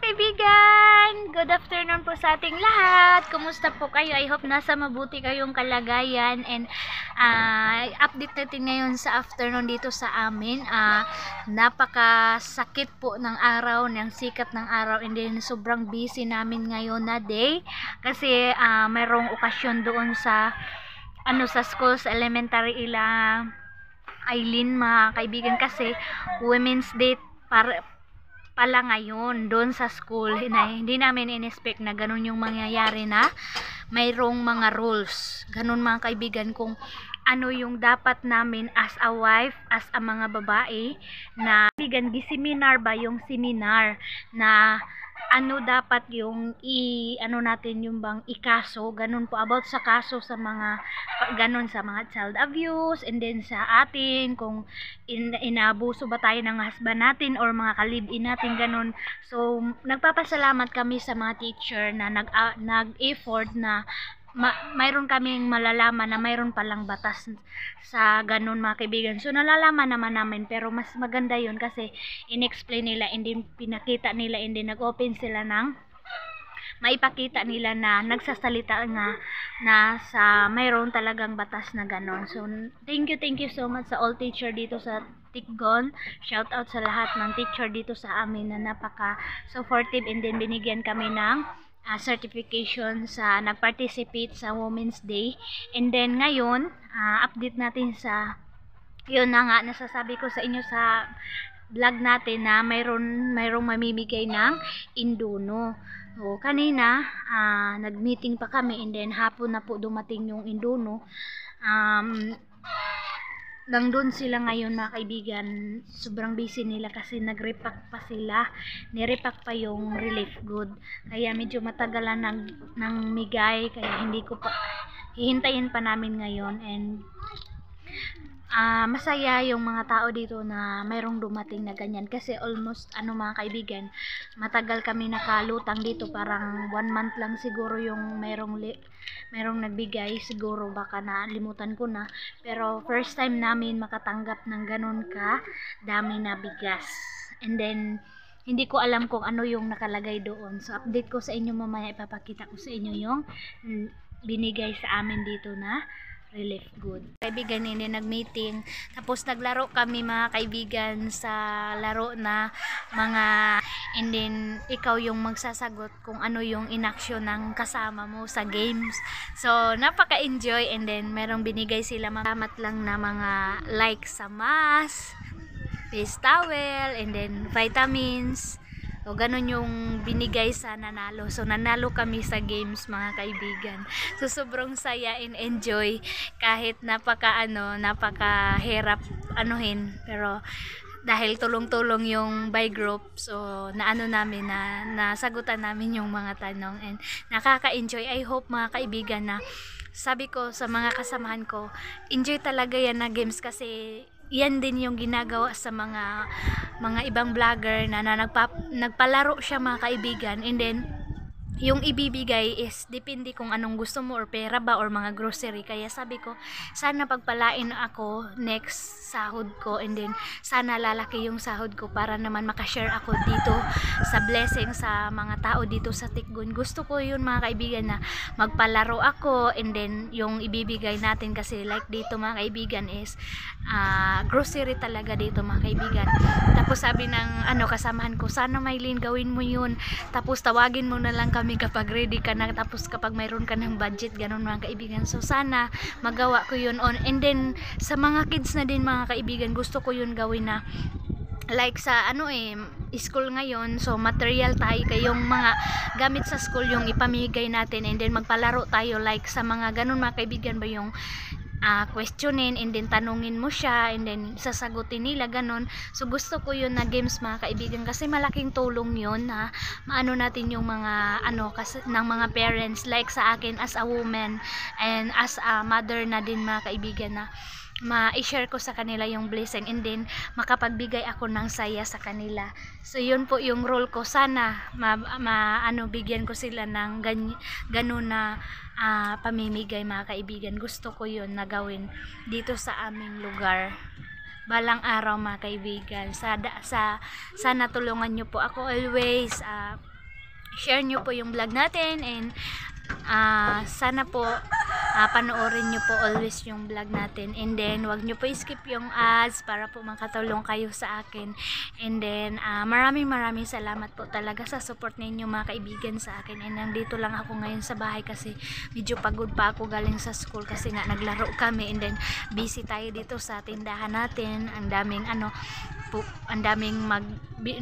kaibigan! Good afternoon po sa ating lahat. Kumusta po kayo? I hope nasa mabuti kayong kalagayan. And update natin ngayon sa afternoon dito sa amin. Napakasakit po ng araw, ng sikat ng araw. And then sobrang busy namin ngayon na day. Kasi mayroong okasyon doon sa sa school, sa elementary ila Eileen, mga kaibigan, kasi Women's Day pala ngayon doon sa school. Hindi namin in-expect na ganun yung mangyayari, na mayroong mga rules. Ganun, mga kaibigan, kung ano yung dapat namin as a wife, as a mga babae, na kaibigan, giseminar ba yung seminar na ano dapat yung natin yung bang ikaso, ganun po, about sa kaso sa mga ganun, sa mga child abuse, and then sa atin kung inaabuso ba tayo ng husband natin or mga kalibin natin, ganun. So nagpapasalamat kami sa mga teacher na nag-effort na mayroon kaming malalaman na mayroon palang batas sa ganun, mga kaibigan. So nalalaman naman namin, pero mas maganda yun kasi in-explain nila, and then pinakita nila, and then nag-open sila ng maipakita nila na nagsasalita nga na sa mayroon talagang batas na ganun. So thank you so much sa all teacher dito sa Tikgon. Shout out sa lahat ng teacher dito sa amin na napaka supportive, and then binigyan kami ng certification sa nag-participate sa Women's Day. And then ngayon, update natin sa yun na nga, nasasabi ko sa inyo sa vlog natin na mayroong mamimigay ng induno. So kanina nag-meeting pa kami, and then hapon na po dumating yung induno. Nandun sila ngayon, mga kaibigan. Sobrang busy nila kasi nag-repack pa sila. Nirepack pa yung relief good. Kaya medyo matagalan ng migay. Kaya hindi ko pa, hihintayin pa namin ngayon. And masaya yung mga tao dito na mayroong dumating na ganyan. Kasi almost, mga kaibigan, matagal kami nakalutang dito. Parang 1 month lang siguro yung mayroong nagbigay. Siguro baka nalimutan ko na. Pero first time namin makatanggap ng ganun ka dami na bigas. And then hindi ko alam kung ano yung nakalagay doon. So update ko sa inyo mamaya, ipapakita ko sa inyo yung binigay sa amin dito na relief good. Kaibigan, hindi nag-meeting, tapos naglaro kami, mga kaibigan, sa laro na mga, and then ikaw yung magsasagot kung ano yung inaksyon ng kasama mo sa games. So napaka-enjoy, and then merong binigay sila, salamat lang na mga like sa mask, face towel, and then vitamins. So ganun yung binigay sa nanalo. So nanalo kami sa games, mga kaibigan. So sobrang saya and enjoy, kahit napakahirap pero dahil tulong-tulong yung by group, so namin nasagutan namin yung mga tanong, and nakaka-enjoy. I hope, mga kaibigan, na sabi ko sa mga kasamahan ko, enjoy talaga yan na games, kasi yan din yung ginagawa sa mga ibang vlogger na nagpalaro siya, mga kaibigan, and then yung ibibigay is depende kung anong gusto mo, or pera ba or mga grocery. Kaya sabi ko, sana pagpalain ako next sahod ko, and then sana lalaki yung sahod ko para naman makashare ako dito sa blessing sa mga tao dito sa Tikgon. Gusto ko yun, mga kaibigan, na magpalaro ako, and then yung ibibigay natin, kasi like dito, mga kaibigan, is grocery talaga dito, mga kaibigan. Tapos sabi ng kasamahan ko, sana Maylin, gawin mo yun, tapos tawagin mo na lang kami kapag ready ka na, tapos kapag mayroon ka ng budget, ganun, mga kaibigan. So sana magawa ko yun and then sa mga kids na din, mga kaibigan, gusto ko yun gawin na like sa school ngayon. So material tayo, kayong mga gamit sa school yung ipamigay natin, and then magpalaro tayo like sa mga ganun, mga kaibigan, ba yung questionin, and then tanungin mo siya, and then sasagutin nila, ganun. So gusto ko yun na games, mga kaibigan, kasi malaking tulong yun na maano natin yung mga kasi ng mga parents, like sa akin as a woman and as a mother na din, mga kaibigan, na ma-share ko sa kanila yung blessing, and then makapagbigay ako ng saya sa kanila. So yun po yung role ko. Sana bigyan ko sila ng ganun na pamimigay, mga kaibigan. Gusto ko yun na gawin dito sa aming lugar balang araw, mga kaibigan. Sana tulungan nyo po ako always, share nyo po yung vlog natin, and sana po panoorin nyo po always yung vlog natin, and then wag nyo po skip yung ads para po makatulong kayo sa akin. And then maraming salamat po talaga sa support ninyo mga kaibigan sa akin. And nandito lang ako ngayon sa bahay kasi medyo pagod pa ako galing sa school kasi nga naglaro kami, and then busy tayo dito sa tindahan natin. Ang daming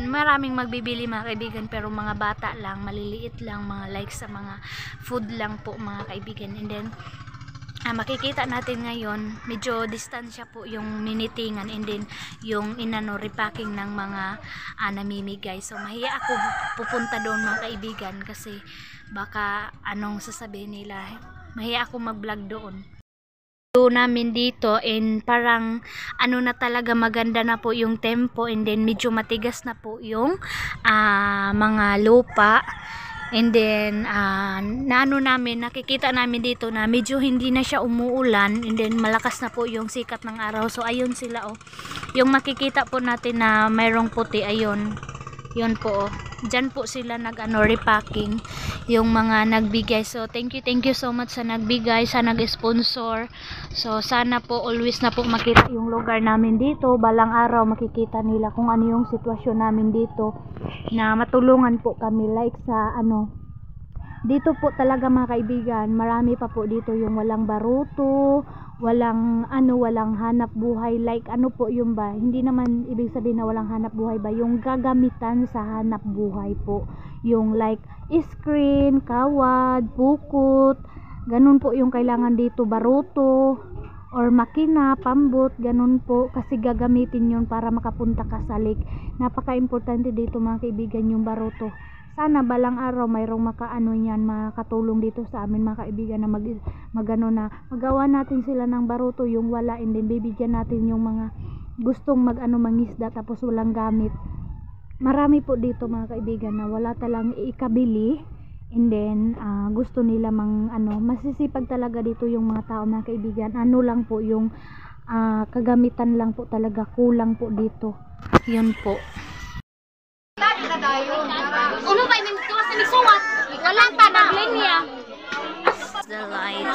maraming magbibili mga kaibigan, pero mga bata lang, maliliit lang, mga like sa mga food lang po mga kaibigan. And then makikita natin ngayon, medyo distansya po yung minitingan, and then yung repacking ng mga namimigay. So mahiya ako pupunta doon mga kaibigan kasi baka anong sasabihin nila, mahiya ako mag-vlog doon namin dito. And parang na talaga, maganda na po yung tempo, and then medyo matigas na po yung mga lupa. And then nakikita namin dito na medyo hindi na siya umuulan, and then malakas na po yung sikat ng araw. So ayun sila yung makikita po natin na mayroong puti, ayun, yun po dyan po sila repacking, yung mga nagbigay. So thank you so much sa nagbigay, sa nag-sponsor. So sana po always na po makita yung lugar namin dito, balang araw makikita nila kung ano yung sitwasyon namin dito, na matulungan po kami, like sa dito po talaga mga kaibigan. Marami pa po dito yung walang baruto, walang hanap buhay, like po yung ba, hindi naman ibig sabihin na walang hanap buhay ba, yung gagamitan sa hanap buhay po, yung like screen, kawad, bukot, ganun po yung kailangan dito, baruto or makina, pambot, ganun po, kasi gagamitin yun para makapunta ka sa lake. Napaka-importante dito mga kaibigan yung baruto. Sana balang araw mayroong makatulong dito sa amin mga kaibigan, na magawa natin sila ng baruto, yung wala, and then bibigyan natin yung mga gustong mangisda tapos walang gamit. Marami po dito mga kaibigan na wala talang ikabili, and then gusto nila masisipag talaga dito yung mga tao mga kaibigan. Lang po yung kagamitan lang po talaga, kulang po dito, yun po. Uno ba yung kasi may suwat? Wala pa na linya. The light.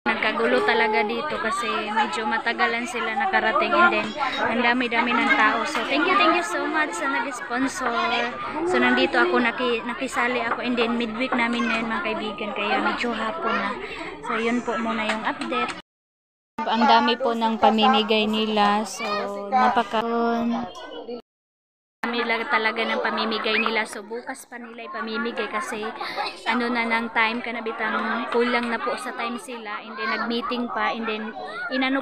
Nagkagulo talaga dito kasi medyo matagalan sila nakarating, and then ang dami-dami ng tao. So thank you so much sa nag-sponsor. So nandito ako, nakisali ako, and then midweek namin ngayon mga kaibigan, kaya medyo hapon na. So yun po muna yung update. Ang dami po ng pamimigay nila, so dami talaga ng pamimigay nila. So bukas pa nila ipamimigay kasi na ng time, kanabitang kulang na po sa time sila, and then nag-meeting pa, and then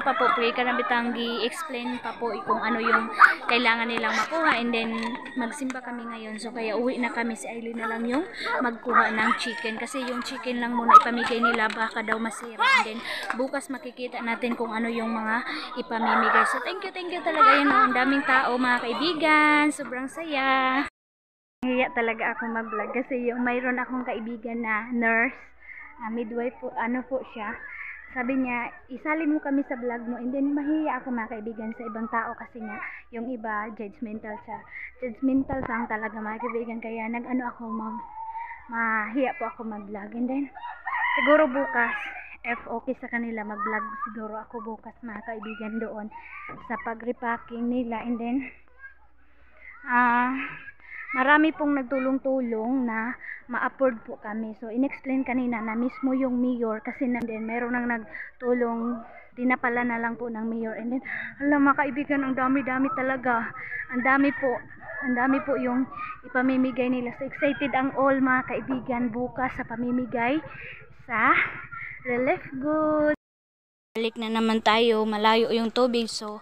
pa po kanabitang gi-explain pa po kung ano yung kailangan nilang makuha, and then magsimba kami ngayon. So kaya uwi na kami, si Aileen na lang yung magkuha ng chicken kasi yung chicken lang muna ipamigay nila, baka daw masira, and then bukas makikita natin kung ano yung mga ipamimigay. So thank you talaga, yun, ang daming tao mga kaibigan, sobrang saya. Hiya talaga ako mag-vlog kasi yung mayroon akong kaibigan na nurse, midwife po, po siya. Sabi niya, isali mo kami sa vlog mo, and then mahiya ako mga kaibigan sa ibang tao kasi nga yung iba judgmental siya. Judgmental lang talaga mga kaibigan, kaya mahiya po ako mag-vlog. And then siguro bukas, if okay sa kanila mag-vlog, siguro ako bukas mga kaibigan doon sa pag-repacking nila. And then marami pong nagtulong-tulong na ma-afford po kami. So in-explain kanina na mismo yung mayor, kasi then meron nang nagtulong, dinapala na lang po ng mayor. And then mga kaibigan, ang dami-dami talaga, ang dami po yung ipamimigay nila. So excited ang all mga kaibigan bukas sa pamimigay sa Relief Goods. Balik na naman tayo, malayo yung tubig, so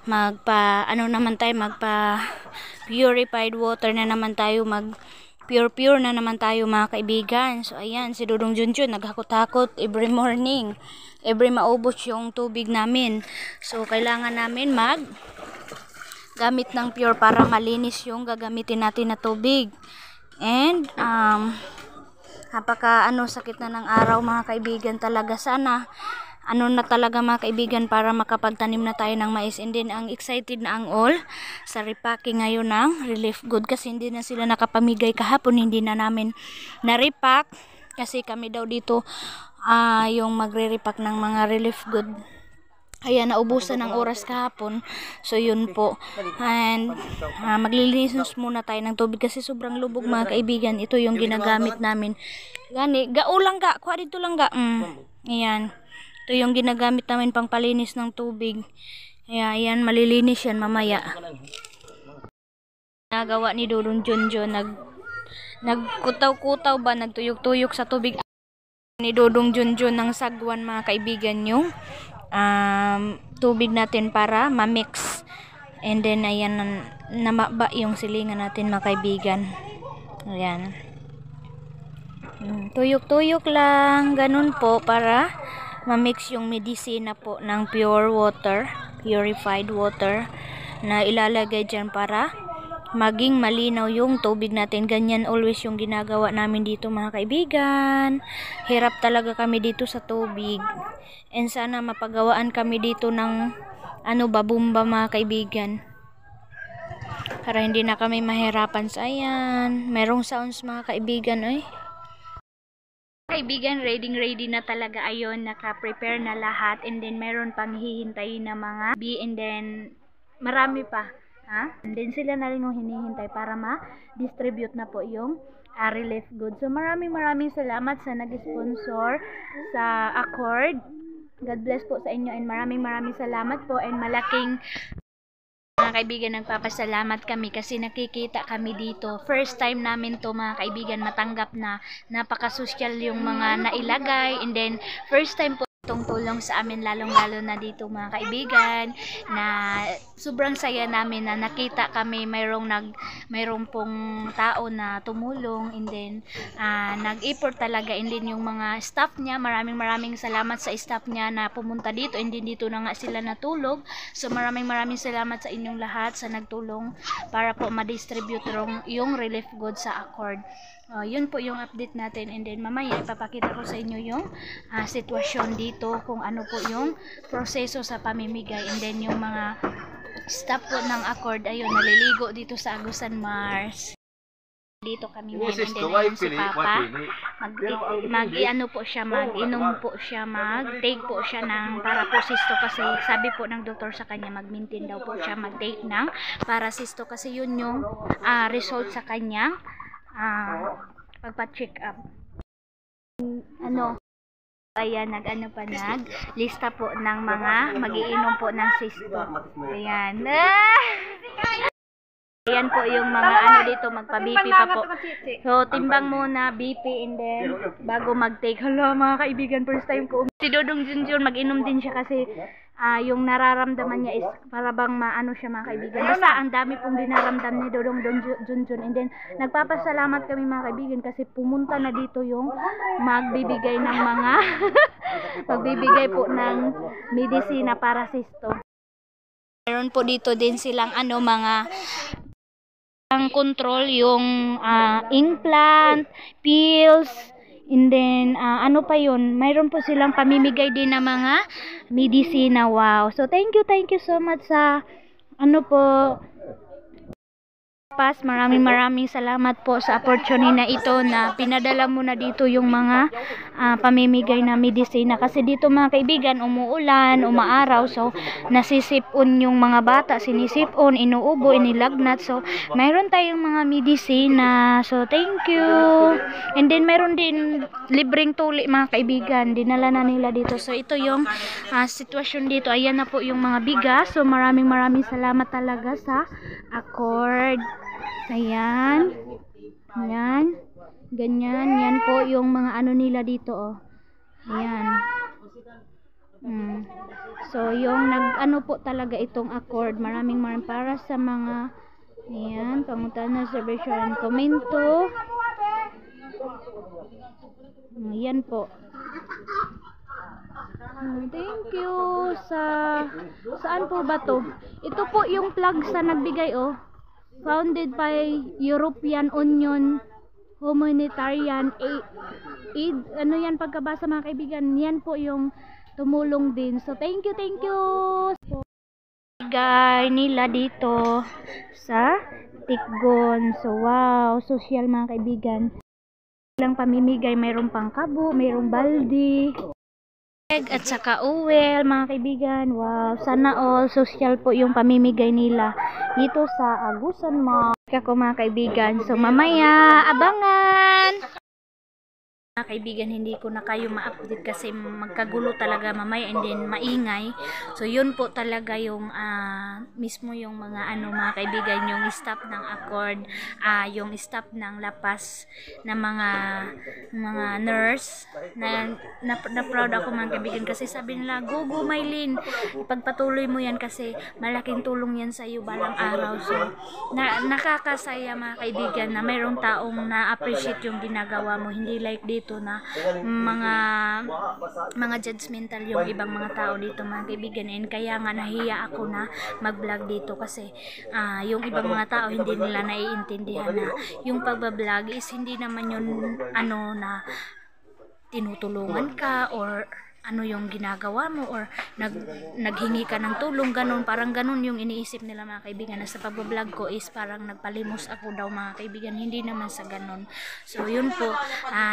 magpa purified water na naman tayo, pure na naman tayo mga kaibigan. So ayan, si Dudong Junjun naghakot-hakot every morning, every maubos yung tubig namin. So kailangan namin gamit ng pure para malinis yung gagamitin natin na tubig. And sakit na ng araw mga kaibigan talaga. Sana ano na talaga mga kaibigan para makapagtanim na tayo ng mais. And then ang excited na ang all sa repacking ngayon ng relief good kasi hindi na sila nakapamigay kahapon, hindi na namin na-repack kasi kami daw dito yung magre-repack ng mga relief good. Kaya naubusan ng oras kahapon. So yun po. And maglilinis muna tayo ng tubig kasi sobrang lubog mga kaibigan. Ito yung ginagamit namin. Gani, gaulang ga. Kuha dito lang ga. Ayan. Ito yung ginagamit namin pang palinis ng tubig. Ayan, malilinis yan mamaya. Nagawa ni Dudong Junjun. Nagkutaw-kutaw ba? Nagtuyok-tuyok sa tubig. Ni Dudong Junjun ng sagwan mga kaibigan yung tubig natin para ma-mix. And then ayan namaba yung silingan natin mga kaibigan. Ayan. Tuyok-tuyok lang, ganun po para ma-mix yung medisina po ng pure water, purified water na ilalagay dyan para maging malinaw yung tubig natin. Ganyan always yung ginagawa namin dito mga kaibigan. Hirap talaga kami dito sa tubig. And sana mapagawaan kami dito ng babumba mga kaibigan. Para hindi na kami mahirapan sa ayan. Merong sounds mga kaibigan ay. Kaibigan, ready na talaga ayon, naka-prepare na lahat. And then meron pang hihintayin na mga and then marami pa. And then sila na rin yung hinihintay para ma-distribute na po yung relief goods. So maraming salamat sa nag-sponsor sa Accord. God bless po sa inyo and maraming salamat po and malaking mga kaibigan, nagpapasalamat kami kasi nakikita kami dito. First time namin to mga kaibigan matanggap na napaka-social yung mga nailagay, and then first time po itong tulong sa amin, lalong-lalo na dito mga kaibigan, na sobrang saya namin na nakita kami mayroong pong tao na tumulong, and then nag-effort talaga, and then yung mga staff niya, maraming salamat sa staff niya na pumunta dito, and then dito na nga sila natulog. So maraming salamat sa inyong lahat sa nagtulong para po ma-distribute yung relief goods sa Accord. Yun po yung update natin, and then mamaya ipapakita ko sa inyo yung sitwasyon dito, kung ano po yung proseso sa pamimigay, and then yung mga staff po ng Accord ayun naliligo dito sa Agusan Mars. Dito kami ngayon, and then ayun si Papa mag-inom po siya, mag-take po siya ng parasisto kasi sabi po ng doktor sa kanya mag-maintain daw po siya mag-take ng parasisto kasi yun yung result sa kanya pagpa-check up. Ayan, lista po ng mga mag-iinom po ng sisto. Ayan. Ayan po yung mga dito, magpa-BP pa po. So, timbang muna, BP, and then bago mag-take. Hello mga kaibigan, first time ko. Si Dudong Junjun, mag-inom din siya kasi yung nararamdaman niya is para bang siya mga kaibigan. Basta ang dami pong dinaramdam ni Dudong Junjun. And then nagpapasalamat kami mga kaibigan kasi pumunta na dito yung magbibigay ng mga magbibigay po ng medisina para sisto. Meron po dito din silang mga ang control yung implant, pills, and then pa yun, mayroon po silang pamimigay din na mga medisina. Wow, so thank you so much sa po Pas, maraming salamat po sa opportunity na ito na pinadala mo na dito yung mga pamimigay na medisina kasi dito mga kaibigan umuulan, umaaraw, so nasisipon yung mga bata, sinisipon, inuubo, inilagnat, so mayroon tayong mga medisina, so thank you. And then mayroon din libreng tuli mga kaibigan, dinala na nila dito. So ito yung sitwasyon dito. Ayan na po yung mga bigas, so maraming salamat talaga sa Accord. Ayan. Ayan. Ganyan. Yan po yung mga nila dito, oh. Ayan. So, yung po talaga itong Accord. Maraming para sa mga ayan, pangutan na observation, komento. Ayan po. Thank you saan po ba to? Ito po yung plug sa nagbigay, oh. Founded by European Union Humanitarian Aid. Yan pagkabasa mga kaibigan. Yan po yung tumulong din. So thank you guy nila dito sa Tikgon. So wow, social mga kaibigan. Lang pamimigay, mayroong pangkabo, mayroong baldi, egg at saka uwel mga kaibigan. Wow, sana all social po yung pamimigay nila dito sa Agusan Mall. Ako mga kaibigan. So mamaya abangan. Mga kaibigan, hindi ko na kayo ma-update kasi magkagulo talaga mamaya and then maingay. So yun po talaga yung mismo yung mga mga kaibigan, yung staff ng Accord, yung staff ng Lapas na mga nurse na proud ako mga kaibigan kasi sabi nila, go Maylin, ipagpatuloy mo yan kasi malaking tulong yan sa iyo balang araw. So nakakasaya mga kaibigan na mayroong taong na-appreciate yung ginagawa mo, hindi like dito na mga judgmental yung ibang mga tao dito mga kaibigan. And kaya nga nahiya ako na mag-vlog dito kasi yung ibang mga tao hindi nila naiintindihan na yung pagbablog is hindi naman yun na tinutulungan ka or ano yung ginagawa mo or naghingi ka ng tulong, ganun, parang ganun yung iniisip nila mga kaibigan, na sa pagbablog ko is parang nagpalimos ako daw mga kaibigan. Hindi naman sa ganun. So yun po,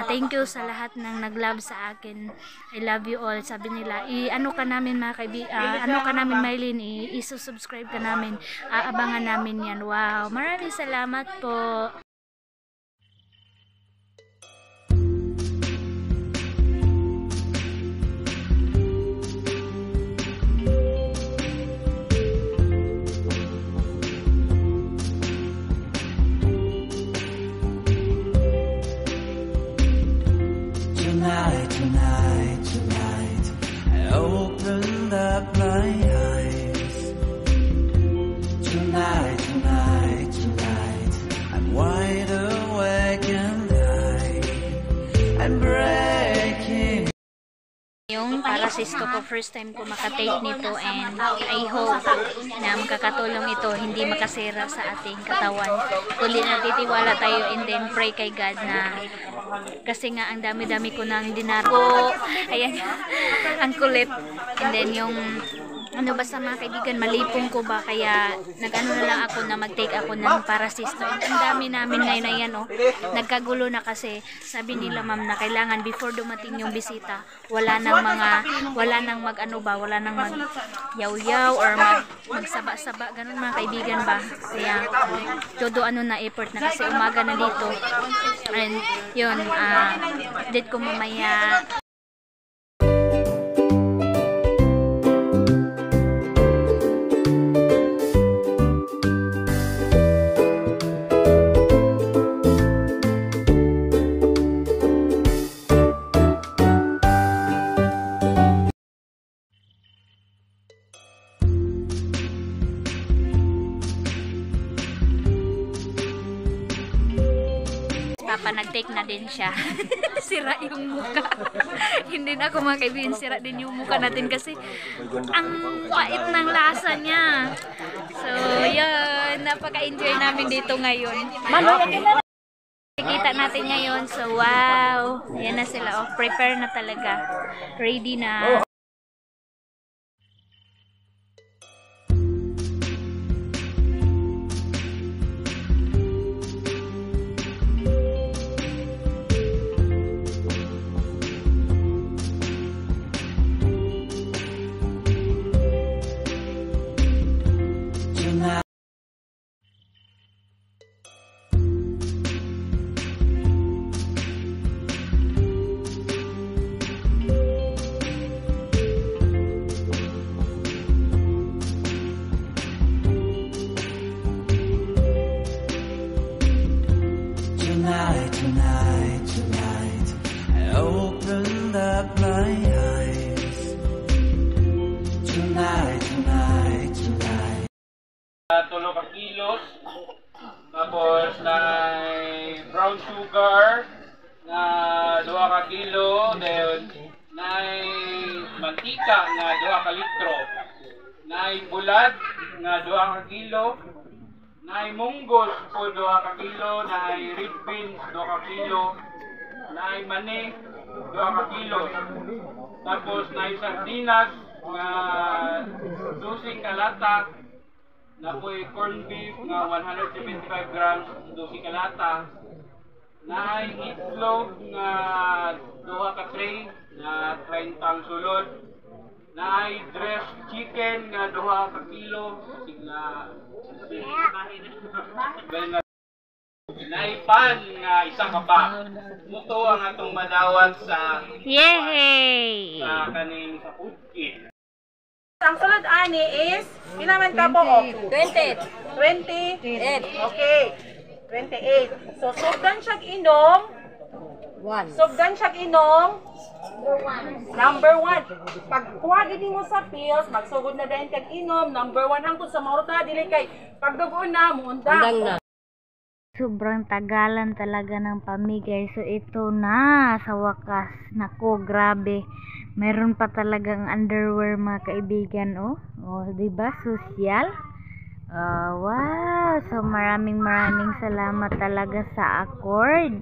thank you sa lahat ng nag-love sa akin. I love you all. Sabi nila, ano ka namin mga kaibigan, ano ka namin Maylin, i-subscribe ka namin, abangan namin yan. Wow, maraming salamat po. Tonight, I opened up my eyes. Tonight, I'm wide awake and I'm breaking. Yung parasisto ko, first time ko makatake nito and I hope na makakatulong ito, hindi makasira sa ating katawan. Tuloy na titiwala tayo and then pray kay God na kasi nga ang dami-dami ko nang dinaro. Ayan, ang kulit. And then yung basta mga kaibigan, malipong ko ba kaya nag-ano na lang ako na mag-take ako ng parasisto. And ang dami namin ngayon na yan, nagkagulo na kasi sabi nila ma'am na kailangan before dumating yung bisita, wala nang mag yaw-yaw or magsaba-saba, ganun mga kaibigan ba. Kaya todo na effort na kasi umaga na dito. And yun, date ko mamaya. Papa, nag-take na din siya. Sira yung muka. Hindi na ako mga kaibigan, sira din yung muka natin kasi ang pait ng lasa niya. So, yun. Napaka-enjoy namin dito ngayon. Kita natin ngayon. So, wow. Ayan na sila. Prepare na talaga. Ready na. Tonight, I opened up my eyes. Tonight. 3 ka kilos. Tapos na brown sugar na 2 ka kilo. Then na mantika na 2 ka litro. Na bulad na 2 ka kilo. Na munggos po 2 ka kilo. Na red beans 2 ka kilo. Na mani 2 ka kilo. Tapos na sardinas nga 12 kalata. Na po'y corned beef nga 175 grams, 12 kalata. Na itlog nga 2 ka tray na 30 sulod. Na dressed chicken nga 2 ka kilo. Sigla Naipan nga isa ka pa. Muto ang atong madawat sa Yay! kaning sa food kit. Ang sunod ani is, pinaman ka po? 20. 28. Okay. 28. So, sugdan siyang inom. 1. Sugdan siyang inom. Number 1. Pag kuha gini mo sa pills, magsugod na dahil kag inom. Number 1 hangtod sa maruta, dili kay pagdugon na, muunda. Sobrang tagalan talaga ng pamigay. So ito na sa wakas. Nako, grabe. Meron pa talagang underwear mga kaibigan, oh. Oh, 'di ba? Social. Wow. So maraming salamat talaga sa Accord.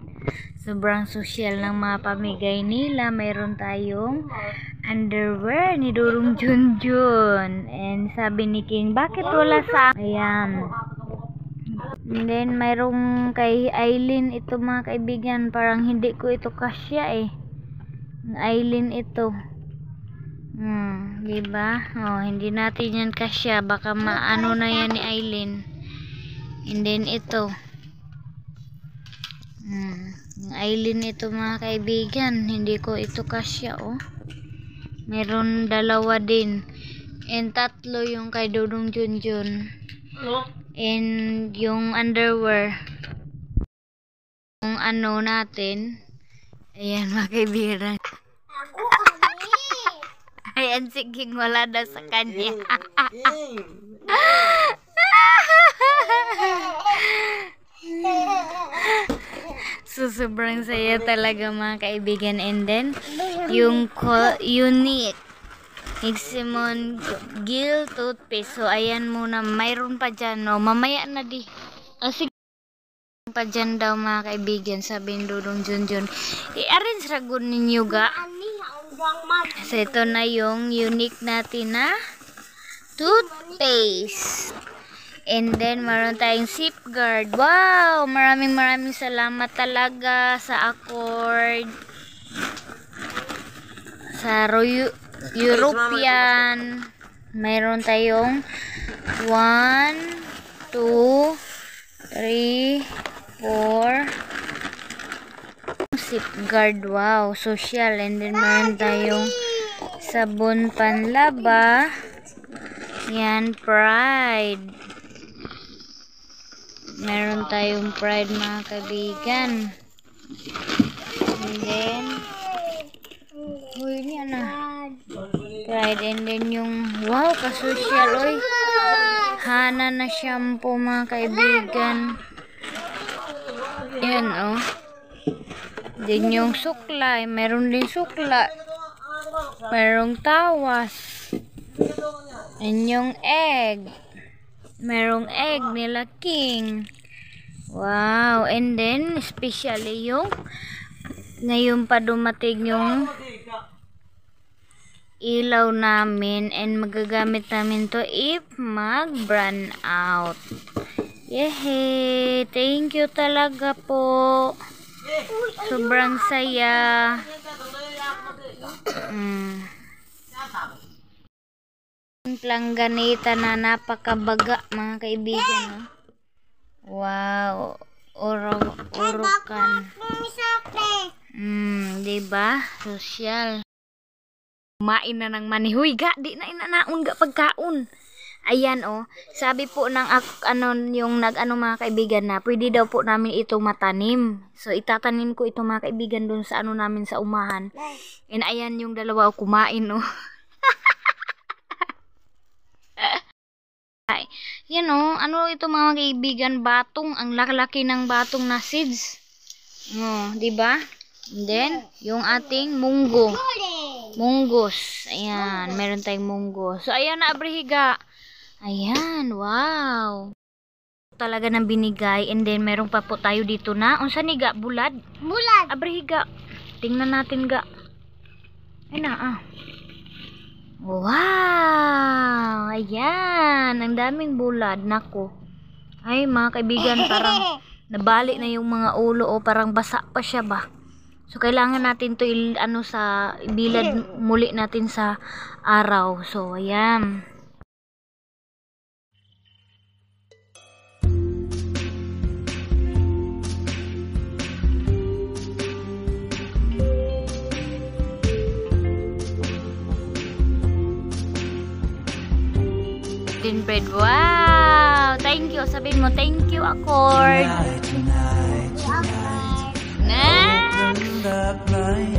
Sobrang social ng mga pamigay nila. Meron tayong underwear ni Durong Junjun. And sabi ni King, bakit wala sa... Ayan. And then, mayroong kay Aileen ito mga kaibigan. Parang hindi ko ito kasya eh. Aileen ito. Diba? Oh, hindi natin yan kasya. Baka maano na yan ni Aileen. And then, ito. Yung Aileen ito mga kaibigan. Hindi ko ito kasya, oh. Meron dalawa din. And tatlo yung kay Dudong Junjun. And yung underwear. Yung ano natin. Ayan mga kaibigan. Ayan si King, wala daw sa kanya. So sobrang saya talaga mga kaibigan. And then yung unique Eximon Gill toothpaste. So ayan muna, mayroon pa dyan, no? Mamaya na di. Sige pa dyan daw mga kaibigan, sabi ni Dudong Junjun. I-arrange ragon ninyo ga. So ito na yung unique natin na toothpaste. And then meron tayong safeguard. Wow, maraming salamat talaga sa Accord, sa European. Mayroon tayong 1, 2, 3, 4 safeguard. Wow, social. And then meron tayong sabon panlaba. Yan, Pride. Meron tayong Pride mga kaibigan. And then uy, yan na Pride. And then yung wow, ka-social, oy. Hana na shampoo mga kaibigan. Yan, oh. Then yung sukla, meron din sukla. Merong tawas. And yung egg. Merong egg nila King. Wow. And then, especially yung ngayon pa dumating yung ilaw namin. And magagamit namin to if mag-brand out. Yehey! Thank you talaga po. Sobrang saya. Langganita na napakabaga mga kaibigan, no? Wow, urukan. Diba? Social. Kumain na ng manihoy ga, di na inanaon ga pagkaon. Ayan, oh. Sabi po ng yung mga kaibigan na pwede daw po namin ito matanim. So itatanim ko ito mga kaibigan dun sa namin sa umahan. And ayan yung dalawa kumain, oh. Ay, yan, oh. Ano ito mga kaibigan, batong, ang laki ng batong na seeds. Oh, di ba? And then yung ating munggo. Munggos. Ayan, meron tayong munggo. So ayan na, abrihiga. Ayan, wow. Talaga nang binigay. And then meron pa po tayo dito na unsa ni ga, bulad? Bulad. Abrihiga. Tingnan natin ga. Ay na Wow! Ayan! Ang daming bulad. Nako. Ay, mga kaibigan, parang nabali na yung mga ulo o parang basa pa siya ba. So, kailangan natin to ibilad muli natin sa araw. So, ayan. Bread. Wow! Thank you. Sabihin mo, thank you, Accord. Tonight, tonight, tonight. Next! Opened up my